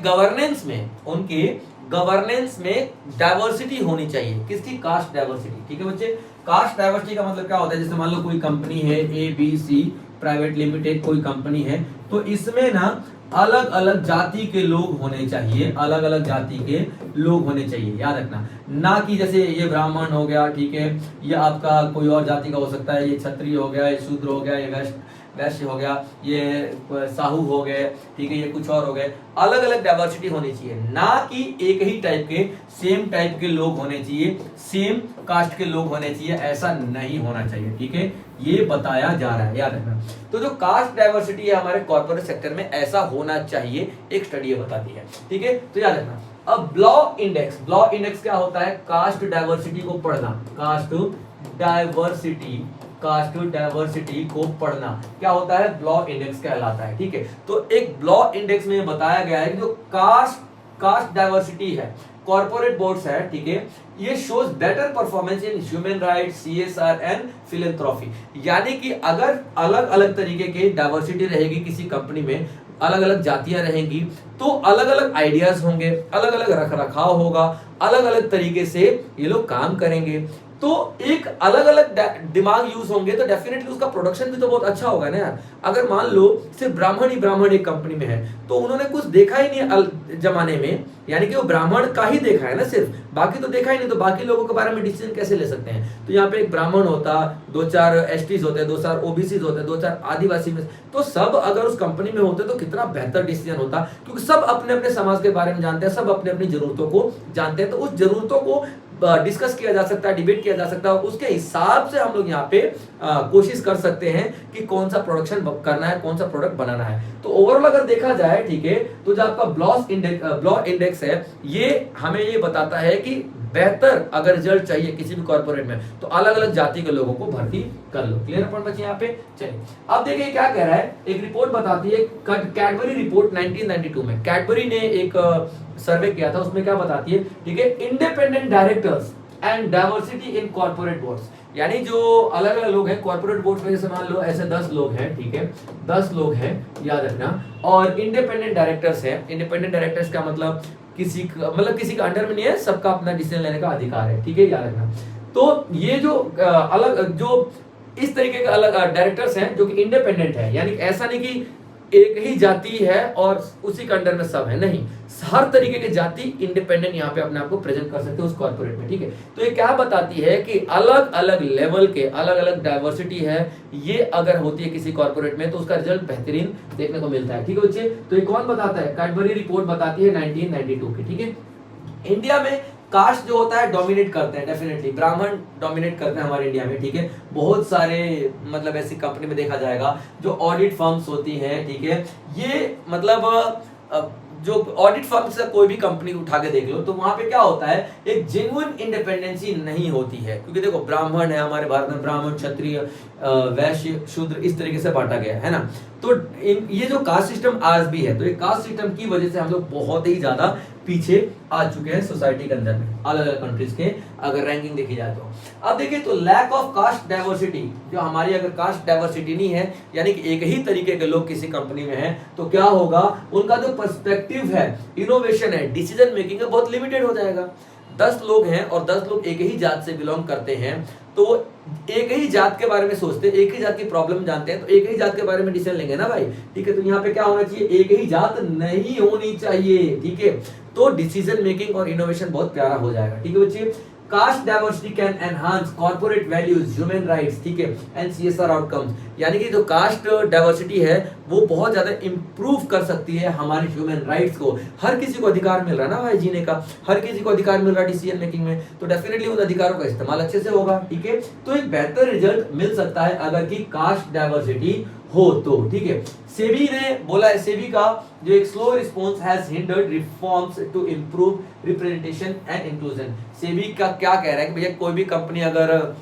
गवर्नेंस में डाइवर्सिटी होनी चाहिए। किसकी? Caste diversity. ठीक है बच्चे, कास्ट डाइवर्सिटी का मतलब क्या होता है, जैसे मान लो कोई कंपनी है ABC प्राइवेट लिमिटेड, कोई कंपनी है, तो इसमें ना अलग अलग जाति के लोग होने चाहिए, अलग अलग जाति के लोग होने चाहिए, याद रखना। ना कि जैसे ये ब्राह्मण हो गया, ठीक है, ये आपका कोई और जाति का हो सकता है, ये क्षत्रिय हो गया, ये शूद्र हो गया, ये वैश्य हो गया, ये साहू हो गए, ठीक है, ये कुछ और हो गए। अलग अलग डाइवर्सिटी होनी चाहिए, ना कि एक ही टाइप के, सेम टाइप के लोग होने चाहिए, सेम कास्ट के लोग होने चाहिए, ऐसा नहीं होना चाहिए। ठीक है, ये बताया जा रहा है, याद रखना। तो जो कास्ट डाइवर्सिटी है हमारे कॉर्पोरेट सेक्टर में, ऐसा होना चाहिए, एक स्टडी बताती है। ठीक है, तो याद रखना। अब ब्लॉ इंडेक्स क्या होता है? कास्ट डाइवर्सिटी को पढ़ना, कास्ट डाइवर्सिटी को पढ़ना क्या होता है? ब्लॉ इंडेक्स कहलाता है। ठीक है, तो एक ब्लॉ इंडेक्स में बताया गया है कि जो कास्ट डाइवर्सिटी है, कॉर्पोरेट बोर्ड्स है, ठीक है, ये shows better performance in human rights, CSR and philanthropy. यानी कि अगर अलग अलग तरीके की डाइवर्सिटी रहेगी किसी कंपनी में, अलग अलग जातियां रहेंगी, तो अलग अलग आइडियाज होंगे, अलग अलग रखरखाव होगा, अलग अलग तरीके से ये लोग काम करेंगे, तो एक अलग अलग दिमाग यूज होंगे, तो डेफिनेटली उसका प्रोडक्शन भी तो बहुत अच्छा होगा ना यार। अगर मान लो सिर्फ ब्राह्मण एक कंपनी में है, तो उन्होंने कुछ देखा ही नहीं जमाने में, यानी कि वो ब्राह्मण का ही देखा है ना सिर्फ, बाकी तो देखा ही नहीं, तो बाकी लोगों के बारे में डिसीजन कैसे ले सकते हैं? तो यहाँ पे एक ब्राह्मण होता, 2-4 STs होते, 2-4 OBCs होते, 2-4 आदिवासी में, तो सब अगर उस कंपनी में होते तो कितना बेहतर डिसीजन होता, क्योंकि सब अपने अपने समाज के बारे में जानते हैं, सब अपने अपनी जरूरतों को जानते हैं, तो उस जरूरतों को डिस्कस किया जा सकता है, डिबेट किया जा सकता है, उसके हिसाब से हम लोग यहाँ पे कोशिश कर सकते हैं कि कौन सा प्रोडक्शन करना है, कौन सा प्रोडक्ट बनाना है। तो ओवरऑल अगर देखा जाए, ठीक है, तो जो आपका ब्लॉ इंडेक्स है, ये हमें ये बताता है कि बेहतर अगर रिजल्ट चाहिए किसी भी कॉर्पोरेट में, तो अलग अलग जाति के लोगों को भर्ती कर लो। क्लियर अपन बच्चे यहाँ पे? चलिए अब देखिए क्या कह रहा है, एक रिपोर्ट बताती है, कैडबरी रिपोर्ट 1992 में कैडबरी ने एक सर्वे किया था, उसमें क्या बताती है, ठीक है, independent directors and diversity in corporate boards, यानी जो अलग अलग लोग हैं कॉर्पोरेट बोर्ड में, जैसे मान लो ऐसे 10 लोग हैं, ठीक है, 10 लोग हैं, याद रखना, और इंडिपेंडेंट डायरेक्टर्स हैं। इंडिपेंडेंट डायरेक्टर्स का मतलब किसी का अंडर में नहीं है, सबका अपना डिसीजन लेने का अधिकार है। ठीक है, याद रखना। तो ये जो जो इस तरीके के अलग डायरेक्टर्स हैं जो कि इंडिपेंडेंट है, यानी ऐसा नहीं कि एक ही जाति है और उसी के अंडर में सब है, नहीं, हर तरीके की जाति इंडिपेंडेंट यहाँ पे अपने आप को प्रेजेंट कर सकते हैं उस कॉर्पोरेट में। ठीक है, तो ये क्या बताती है कि अलग अलग लेवल के अलग अलग डाइवर्सिटी है, ये अगर होती है किसी कॉर्पोरेट में, तो उसका रिजल्ट बेहतरीन देखने को मिलता है। ठीक है बच्चे, तो ये कौन बताता है? कैडबरी रिपोर्ट बताती है 1992 की। ठीक है, इंडिया में कास्ट जो होता है डोमिनेट करते हैं, डेफिनेटली ब्राह्मण डोमिनेट करते हैं हमारे इंडिया में। ठीक है, बहुत सारे मतलब ऐसी कंपनी में देखा जाएगा जो ऑडिट फर्म्स होती हैं, ठीक है, ये मतलब जो ऑडिट फर्म से कोई भी कंपनी उठा के देख लो, तो वहां पे क्या होता है, एक जेन्युइन इंडिपेंडेंसी नहीं होती है, क्योंकि देखो ब्राह्मण है हमारे भारत में, ब्राह्मण, क्षत्रिय, वैश्य, शूद्र, इस तरीके से बांटा गया है ना। तो ये जो कास्ट सिस्टम आज भी है, तो ये कास्ट सिस्टम की वजह से हम लोग बहुत ही ज्यादा पीछे आ चुके हैं सोसाइटी के अंदर में, अलग अलग कंट्रीज के अगर रैंकिंग देखी जाए तो। अब देखिए, तो लैक ऑफ कास्ट डाइवर्सिटी, जो हमारी अगर कास्ट डाइवर्सिटी नहीं है, यानी कि एक ही तरीके के लोग किसी कंपनी में हैं, तो क्या होगा, उनका जो पर्सपेक्टिव है, इनोवेशन है, डिसीजन मेकिंग है, बहुत लिमिटेड हो जाएगा। 10 लोग हैं और 10 लोग एक ही जात से बिलोंग करते हैं, तो एक ही जात के बारे में सोचते हैं, एक ही जात की प्रॉब्लम जानते हैं, तो एक ही जात के बारे में डिसीजन लेंगे ना भाई। ठीक है, तो यहाँ पे क्या होना चाहिए, एक ही जात नहीं होनी चाहिए। ठीक है, तो डिसीजन मेकिंग और इनोवेशन बहुत प्यारा हो जाएगा। ठीक है बच्चे, caste diversity can enhance corporate values, human rights, ठीक है, एंड CSR आउटकम्स, यानी कि जो कास्ट डाइवर्सिटी है वो बहुत ज्यादा इंप्रूव कर सकती है हमारे ह्यूमन राइट्स को। हर किसी को अधिकार मिल रहा है ना भाई जीने का, हर किसी को अधिकार मिल रहा है डिसीजन मेकिंग में, तो डेफिनेटली उन अधिकारों का इस्तेमाल अच्छे से होगा। ठीक है, तो एक बेहतर रिजल्ट मिल सकता है अगर की कास्ट डाइवर्सिटी हो तो। ठीक है, सेबी ने बोला है, सेबी का जो एक slow response has hindered reforms to improve representation and inclusion. SEBI का क्या कह रहा है कि भैया कोई भी कंपनी अगर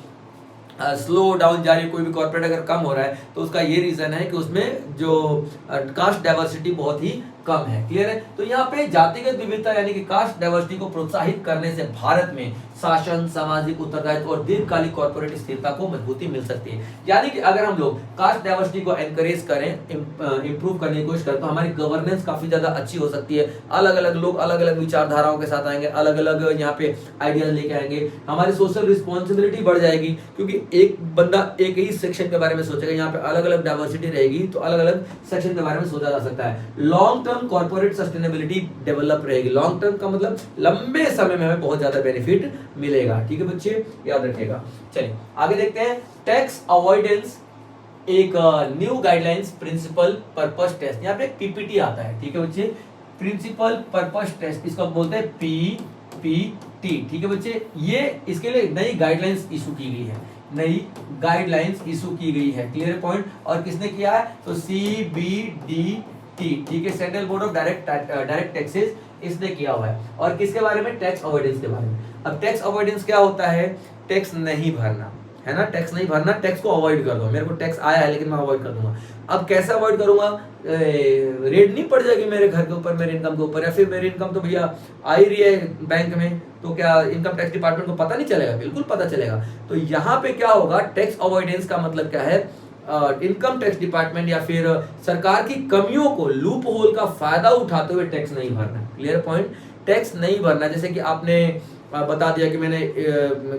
स्लो डाउन जा रही है, कोई भी कॉर्पोरेट अगर कम हो रहा है, तो उसका ये रीजन है कि उसमें जो कास्ट डाइवर्सिटी बहुत ही कम है। क्लियर है? तो यहाँ पे जातिगत विविधता यानी कि कास्ट डाइवर्सिटी को प्रोत्साहित करने से भारत में शासन, सामाजिक उत्तरदायित्व और दीर्घकालिक कॉर्पोरेट स्थिरता को मजबूती मिल सकती है। यानी कि अगर हम लोग कास्ट डाइवर्सिटी को एनकरेज करें, इंप्रूव करने की कोशिश करें, तो हमारी गवर्नेंस काफी ज्यादा अच्छी हो सकती है। अलग अलग लोग अलग अलग विचारधाराओं के साथ आएंगे, अलग अलग यहाँ पे आइडियाज लेके आएंगे, हमारी सोशल रिस्पॉन्सिबिलिटी बढ़ जाएगी, क्योंकि एक बंदा एक ही सेक्शन के बारे में सोचेगा। यहाँ पे अलग अलग डाइवर्सिटी रहेगी तो अलग अलग सेक्शन के बारे में सोचा जा सकता है। Long term corporate sustainability develop रहेगी। लॉन्ग टर्म का मतलब लंबे समय में हमें बहुत ज्यादा बेनिफिट मिलेगा। ठीक है बच्चे, याद रखिएगा। चलिए आगे देखते हैं। टैक्स अवॉइडेंस एक new guidelines principal purpose test, यहाँ पे एक पीपीटी आता है। ठीक है बच्चे, प्रिंसिपल पर्पस टेस्ट, इसको बोलते हैं पीपीटी। ठीक है बच्चे, ये इसके लिए नई गाइडलाइंस इशू की गई है, नई गाइडलाइंस इशू की गई है। Clear point? और किसने किया है? तो CBDT, ठीक है, central board of direct taxes, इसने किया हुआ है। और किसके बारे में? टैक्स अवॉइडेंस के बारे में। अब टैक्स अवॉइडेंस क्या होता है? टैक्स नहीं भरना, है ना, टैक्स नहीं भरना, टैक्स को अवॉइड कर दो। मेरे को टैक्स आया है लेकिन मैं अवॉइड कर दूंगा। अब कैसे अवॉइड करूंगा? रेड नहीं पड़ जाएगी मेरे घर के ऊपर, मेरे इनकम के ऊपर, या फिर मेरी इनकम तो भैया आ ही रही है बैंक में, तो क्या इनकम टैक्स डिपार्टमेंट को पता नहीं चलेगा? बिल्कुल पता चलेगा। तो यहाँ पे क्या होगा? टैक्स अवॉइडेंस का मतलब क्या है? इनकम टैक्स डिपार्टमेंट या फिर सरकार की कमियों को, लूप होल का फायदा उठाते हुए टैक्स नहीं भरना। Clear point? टैक्स नहीं भरना, जैसे कि आपने बता दिया कि मैंने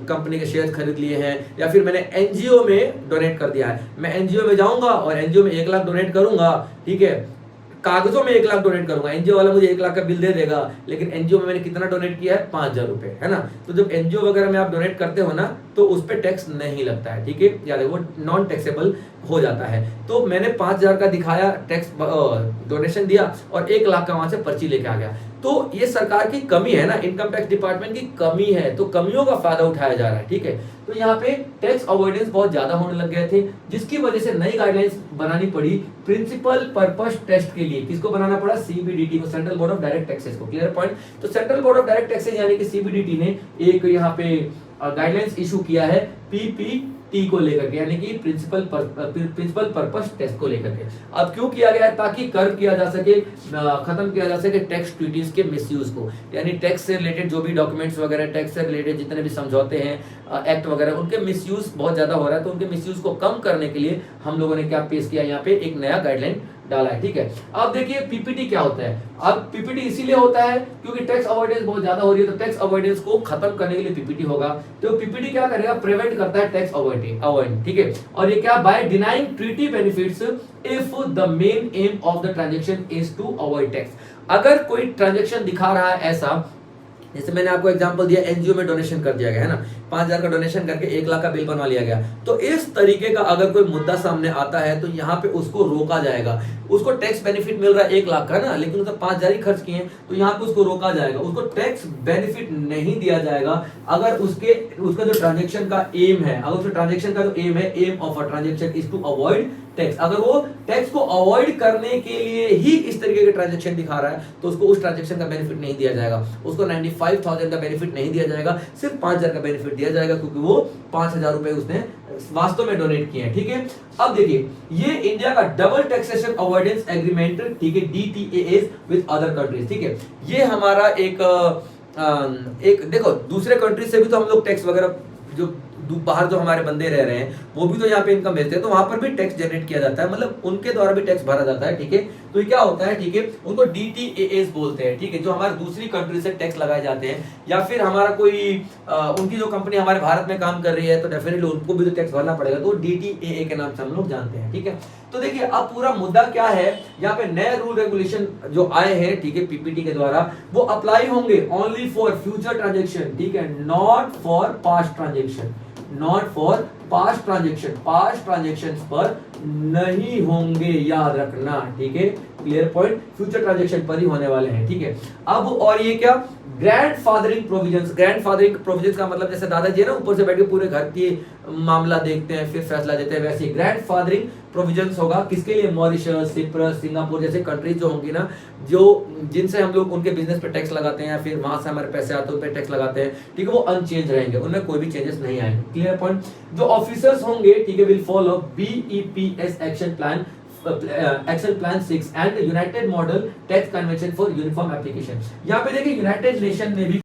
कंपनी के शेयर खरीद लिए हैं, या फिर मैंने एनजीओ में डोनेट कर दिया है। मैं एनजीओ में जाऊंगा और एनजीओ में 1 लाख डोनेट करूंगा, ठीक है, कागजों में 1 लाख डोनेट करूंगा, एनजीओ वाला मुझे 1 लाख का बिल दे देगा, लेकिन एनजीओ में मैंने कितना डोनेट किया है? 5,000 रुपए, है ना। तो जब एनजीओ वगैरह में आप डोनेट करते हो ना, तो उस पर टैक्स नहीं लगता है। ठीक है, याद है, वो नॉन टैक्सेबल हो जाता है। तो मैंने 5,000 का दिखाया टैक्स डोनेशन दिया और 1 लाख का वहां से पर्ची लेके आ गया, तो ये सरकार की कमी है ना, इनकम टैक्स डिपार्टमेंट की कमी है, तो कमियों का फायदा उठाया जा रहा है। ठीक है, तो यहाँ पे टैक्स अवॉइडेंस बहुत ज्यादा होने लग गए थे, जिसकी वजह से नई गाइडलाइंस बनानी पड़ी प्रिंसिपल पर्पस टेस्ट के लिए। किसको बनाना पड़ा? CBDT को, central board of direct taxes को। Clear point? तो central board of direct taxes यानी कि CBDT ने एक यहाँ पे गाइडलाइंस इशू किया है PPT को लेकर के, यानी कि प्रिंसिपल पर्पस टेस्ट को लेकर के। अब क्यों किया गया है? ताकि कर्व किया जा सके, खत्म किया जा सके टैक्स ट्रीटीज के मिसयूज को, यानी टैक्स से रिलेटेड जो भी डॉक्यूमेंट्स वगैरह, टैक्स से रिलेटेड जितने भी समझौते हैं, एक्ट वगैरह, उनके मिसयूज बहुत ज्यादा हो रहा है। तो उनके मिसयूज को कम करने के लिए हम लोगों ने क्या पेश किया? यहाँ पे एक नया गाइडलाइन डाला है। ठीक है, अब देखिए पीपीटी क्या होता है। अब पीपीटी इसीलिए होता है क्योंकि टैक्स अवॉइडेंस बहुत ज्यादा हो रही है, तो टैक्स अवॉइडेंस को खत्म करने के लिए पीपीटी होगा। तो पीपीटी क्या करेगा? प्रिवेंट करता है टैक्स अवॉइड। ठीक है, और ये क्या? By denying treaty benefits if the main aim of the transaction is to avoid tax. अगर कोई ट्रांजैक्शन दिखा रहा है ऐसा, जैसे मैंने आपको एग्जांपल दिया, एनजीओ में डोनेशन कर दिया गया है ना, 5,000 का डोनेशन करके 1 लाख का बिल बनवा लिया गया, तो इस तरीके का अगर कोई मुद्दा सामने आता है तो यहाँ पे उसको रोका जाएगा। उसको टैक्स बेनिफिट मिल रहा है 1 लाख का ना, लेकिन उसने 5,000 ही खर्च किए, तो यहाँ पे उसको रोका जाएगा, उसको टैक्स बेनिफिट नहीं दिया जाएगा अगर उसका जो ट्रांजेक्शन का एम है, अगर उसके ट्रांजेक्शन का जो एम है, aim of a transaction is to avoid tax, अगर वो टैक्स को अवॉइड करने के लिए ही इस तरीके के ट्रांजैक्शन दिखा रहा है, तो उसको उस ट्रांजैक्शन का बेनिफिट नहीं दिया जाएगा, उसको 95,000 का बेनिफिट नहीं दिया जाएगा, सिर्फ 5,000 का बेनिफिट दिया जाएगा, क्योंकि वो 5,000 रुपए उसने वास्तव में डोनेट किए हैं। ठीक है, अब देखिए ये इंडिया का डबल टैक्सेशन अवॉइडेंस एग्रीमेंट, ठीक है, DTAS विद अदर कंट्रीज। ठीक है, ये हमारा एक देखो, दूसरे कंट्री से भी तो हम लोग टैक्स वगैरह, जो बाहर जो हमारे बंदे रह रहे हैं वो भी तो यहाँ पे इनकम भेजते हैं, तो वहां पर भी टैक्स जनरेट किया जाता है, मतलब उनके द्वारा भी टैक्स भरा जाता है। ठीक है, तो ये क्या होता है? ठीक है, उनको DTAS बोलते हैं। ठीक है, जो हमारे दूसरी कंट्री से टैक्स लगाए जाते हैं, या फिर हमारा कोई उनकी जो कंपनी हमारे भारत में काम कर रही है, तो डेफिनेटली उनको भी तो टैक्स भरना पड़ेगा, तो DTAA के नाम से हम लोग जानते हैं। ठीक है, तो देखिए अब पूरा मुद्दा क्या है, यहाँ पे नए रूल रेगुलेशन जो आए हैं, ठीक है, पीपीटी के द्वारा, वो अप्लाई होंगे ओनली फॉर फ्यूचर ट्रांजेक्शन, ठीक है, not for past transaction, not for past transaction, past transactions पर नहीं होंगे, याद रखना। ठीक है, क्लियर पॉइंट, फ्यूचर ट्रांजेक्शन पर ही होने वाले हैं। ठीक है, अब और ये क्या? Grandfathering provisions. ग्रैंडफादरिंग प्रोविजंस का मतलब जैसे दादाजी है ना, ऊपर से बैठ के पूरे घर की मामला देखते हैं फिर फैसला देते हैं, वैसे ग्रैंडफादरिंग प्रोविजंस होगा। किसके लिए? मॉरिशस, सिप्रस, सिंगापुर जैसे कंट्रीज जो होंगी ना, जो जिनसे हम लोग उनके बिजनेस पे टैक्स लगाते हैं, या फिर वहां से हमारे पैसे आते हैं उन पे टैक्स लगाते हैं, ठीक है, वो अनचेंज रहेंगे, उनमें कोई भी चेंजेस नहीं आएंगे। Clear point. जो ऑफिसर्स होंगे, ठीक है, will follow BEPS action plan excel plan 6 and united model tax convention for uniform application. यहाँ पे देखिए यूनाइटेड नेशन ने भी